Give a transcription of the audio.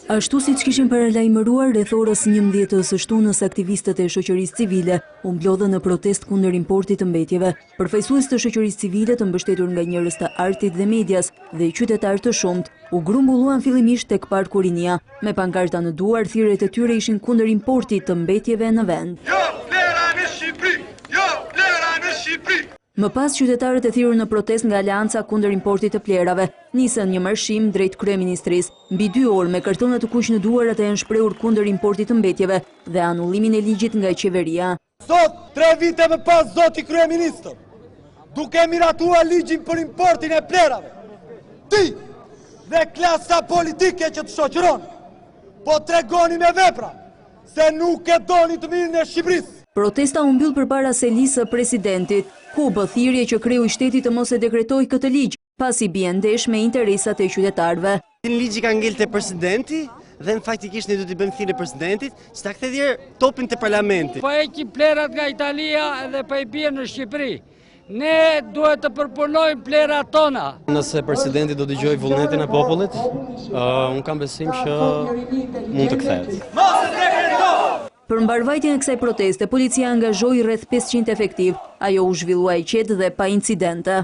Ashtu siç kishin paralajmëruar rreth orës 11 së shtunës, aktivistët e shoqërisë civile u mblodhën në protestë kundër importit të mbetjeve. Përfaqësues të shoqërisë civile të mbështetur nga njerëz të artit dhe medias dhe qytetarë të shumt u grumbulluan fillimisht tek Parku Rinia. Me pankarta në duar, thirrjet e tyre ishin kundër importit të mbetjeve në vend. Jo vlera në Shqipëri! Jo vlera në Shqipëri! Më pas, qytetarët e thirrur në protestë nga Aleanca kundër importit të plerave nisën një marshim drejt kryeministrisë. Mbi 2 orë me kartona të kuq në duar, ata janë shprehur kundër importit të mbetjeve dhe anullimin e ligjit nga qeveria. Sot, 3 vite më pas, zoti kryeministër, duke miratuar ligjin për importin e plerave, ti dhe klasa politike që të shoqëron, po tregoni me vepra se nuk e doni të mirën e Shqipërisë. Protesta u mbyll përpara selisë së presidentit, ku bë thirrje që kreu i shtetit të mos e dekretojë këtë ligj, pasi bie ndesh me interesat e qytetarëve. Në ligji ka ngel te presidenti dhe në faktikisht ne do t'i bëjmë thirrje presidentit që ta kthejë topin te parlamenti. Po heqi plerat nga Italia dhe po i bie në Shqipëri. Ne duhet të përpunojmë plerat tona. Nëse presidenti do dëgjojë vullnetin e popullit, unë kam besim që mund të kthehet. Për mbarvajtjen e kësaj proteste, policia angazhoi rreth 500 efektiv. Ajo u zhvillua i qetë dhe pa incidente.